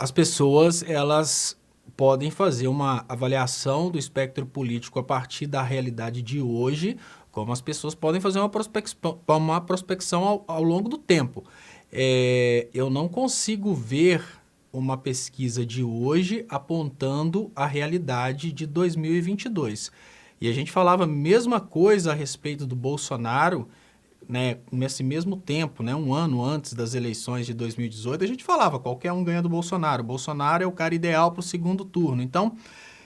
as pessoas, elas podem fazer uma avaliação do espectro político a partir da realidade de hoje, como as pessoas podem fazer uma prospecção ao longo do tempo. Eu não consigo ver uma pesquisa de hoje apontando a realidade de 2022. E a gente falava a mesma coisa a respeito do Bolsonaro, né, nesse mesmo tempo, né, um ano antes das eleições de 2018, a gente falava, qualquer um ganha do Bolsonaro. O Bolsonaro é o cara ideal para o segundo turno. Então,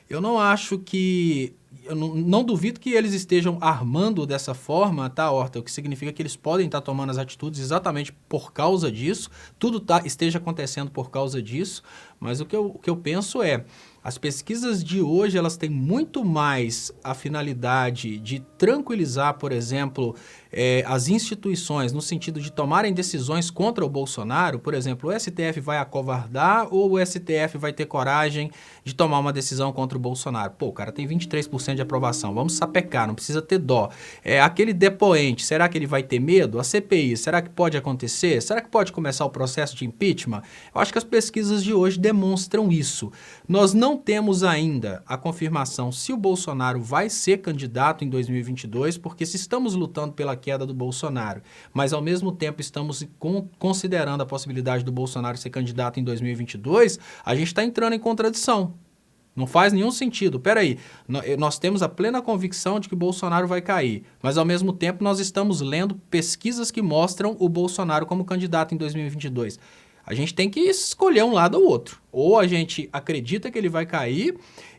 eu não acho que... Eu não duvido que eles estejam armando dessa forma, tá, Horta? O que significa que eles podem estar tomando as atitudes exatamente por causa disso. Tudo esteja acontecendo por causa disso. Mas o que eu penso é... As pesquisas de hoje, elas têm muito mais a finalidade de tranquilizar, por exemplo, as instituições no sentido de tomarem decisões contra o Bolsonaro. Por exemplo, o STF vai acovardar ou o STF vai ter coragem de tomar uma decisão contra o Bolsonaro? Pô, o cara tem 23% de aprovação, vamos sapecar, não precisa ter dó. Aquele depoente, será que ele vai ter medo? A CPI, será que pode acontecer? Será que pode começar o processo de impeachment? Eu acho que as pesquisas de hoje demonstram isso. Nós não temos ainda a confirmação se o Bolsonaro vai ser candidato em 2022, porque se estamos lutando pela queda do Bolsonaro, mas ao mesmo tempo estamos considerando a possibilidade do Bolsonaro ser candidato em 2022, a gente está entrando em contradição. Não faz nenhum sentido. Peraí, nós temos a plena convicção de que o Bolsonaro vai cair, mas ao mesmo tempo nós estamos lendo pesquisas que mostram o Bolsonaro como candidato em 2022. A gente tem que escolher um lado ou outro. Ou a gente acredita que ele vai cair,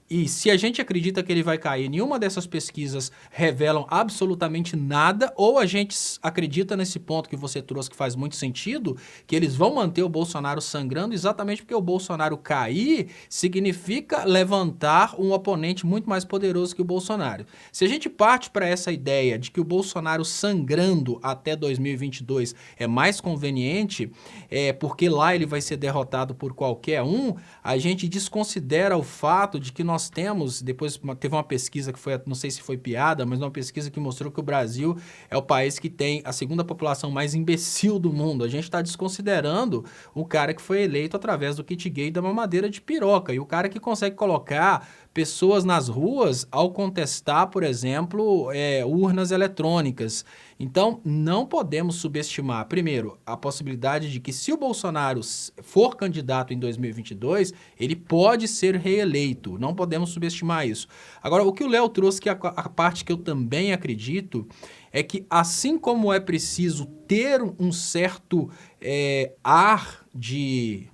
e se a gente acredita que ele vai cair, nenhuma dessas pesquisas revelam absolutamente nada, ou a gente acredita nesse ponto que você trouxe que faz muito sentido, que eles vão manter o Bolsonaro sangrando exatamente porque o Bolsonaro cair significa levantar um oponente muito mais poderoso que o Bolsonaro. Se a gente parte para essa ideia de que o Bolsonaro sangrando até 2022 é mais conveniente, porque lá ele vai ser derrotado por qualquer um, a gente desconsidera o fato de que nós temos, depois teve uma pesquisa que foi, não sei se foi piada, mas uma pesquisa que mostrou que o Brasil é o país que tem a segunda população mais imbecil do mundo. A gente está desconsiderando o cara que foi eleito através do kit gay da mamadeira de piroca, e o cara que consegue colocar pessoas nas ruas ao contestar, por exemplo, urnas eletrônicas. Então, não podemos subestimar, primeiro, a possibilidade de que se o Bolsonaro for candidato em 2022, ele pode ser reeleito. Não podemos subestimar isso. Agora, o que o Léo trouxe, que é a parte que eu também acredito, é que assim como é preciso ter um certo ar de,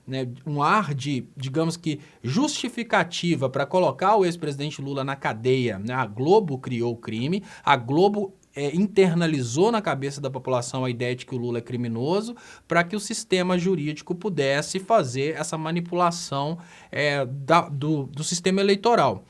digamos que, justificativa para colocar o ex-presidente Lula na cadeia, né? A Globo criou o crime, a Globo internalizou na cabeça da população a ideia de que o Lula é criminoso para que o sistema jurídico pudesse fazer essa manipulação do sistema eleitoral.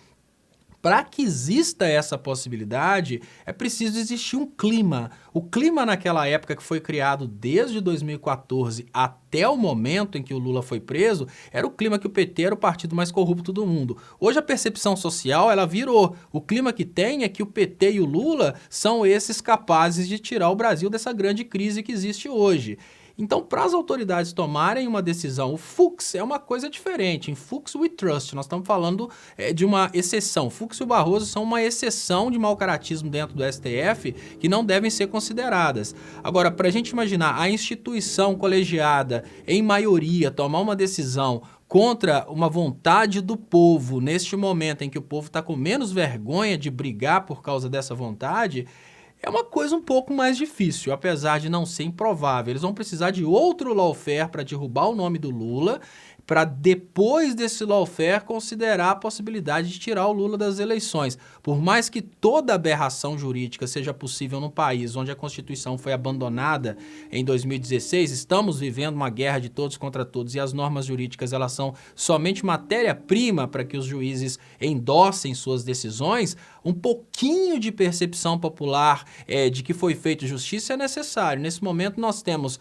Para que exista essa possibilidade, é preciso existir um clima. O clima naquela época que foi criado desde 2014 até o momento em que o Lula foi preso, era o clima que o PT era o partido mais corrupto do mundo. Hoje a percepção social, ela virou. O clima que tem é que o PT e o Lula são esses capazes de tirar o Brasil dessa grande crise que existe hoje. Então, para as autoridades tomarem uma decisão, o Fux é uma coisa diferente. Em Fux we trust, nós estamos falando de uma exceção. Fux e o Barroso são uma exceção de mau caratismo dentro do STF que não devem ser consideradas. Agora, para a gente imaginar a instituição colegiada, em maioria, tomar uma decisão contra uma vontade do povo, neste momento em que o povo está com menos vergonha de brigar por causa dessa vontade, é uma coisa um pouco mais difícil, apesar de não ser improvável. Eles vão precisar de outro lawfare para derrubar o nome do Lula, para depois desse lawfare considerar a possibilidade de tirar o Lula das eleições. Por mais que toda aberração jurídica seja possível num país onde a Constituição foi abandonada em 2016, estamos vivendo uma guerra de todos contra todos e as normas jurídicas elas são somente matéria-prima para que os juízes endossem suas decisões, um pouquinho de percepção popular de que foi feita justiça é necessário. Nesse momento nós temos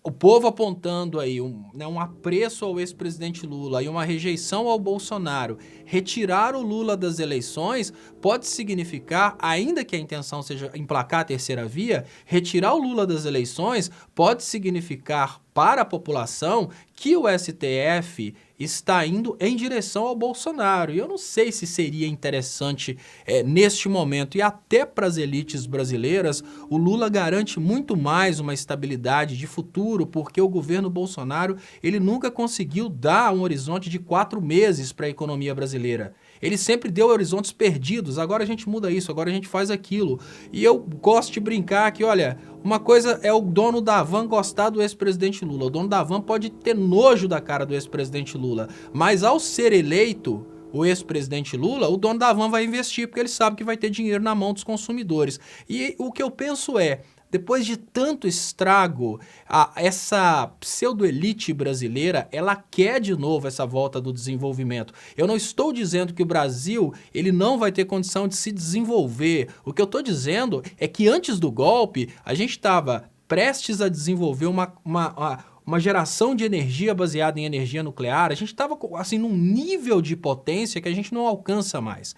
o povo apontando aí um apreço ao ex-presidente Lula e uma rejeição ao Bolsonaro. Retirar o Lula das eleições pode significar, ainda que a intenção seja emplacar a terceira via, retirar o Lula das eleições pode significar para a população que o STF está indo em direção ao Bolsonaro. E eu não sei se seria interessante neste momento, e até para as elites brasileiras, o Lula garante muito mais uma estabilidade de futuro, porque o governo Bolsonaro ele nunca conseguiu dar um horizonte de 4 meses para a economia brasileira. Ele sempre deu horizontes perdidos, agora a gente muda isso, agora a gente faz aquilo. E eu gosto de brincar que, olha, uma coisa é o dono da van gostar do ex-presidente Lula, o dono da van pode ter nojo da cara do ex-presidente Lula, mas ao ser eleito o ex-presidente Lula, o dono da van vai investir, porque ele sabe que vai ter dinheiro na mão dos consumidores. E o que eu penso depois de tanto estrago, essa pseudo-elite brasileira, ela quer de novo essa volta do desenvolvimento. Eu não estou dizendo que o Brasil ele não vai ter condição de se desenvolver. O que eu estou dizendo é que antes do golpe, a gente estava prestes a desenvolver uma geração de energia baseada em energia nuclear. A gente estava assim num nível de potência que a gente não alcança mais.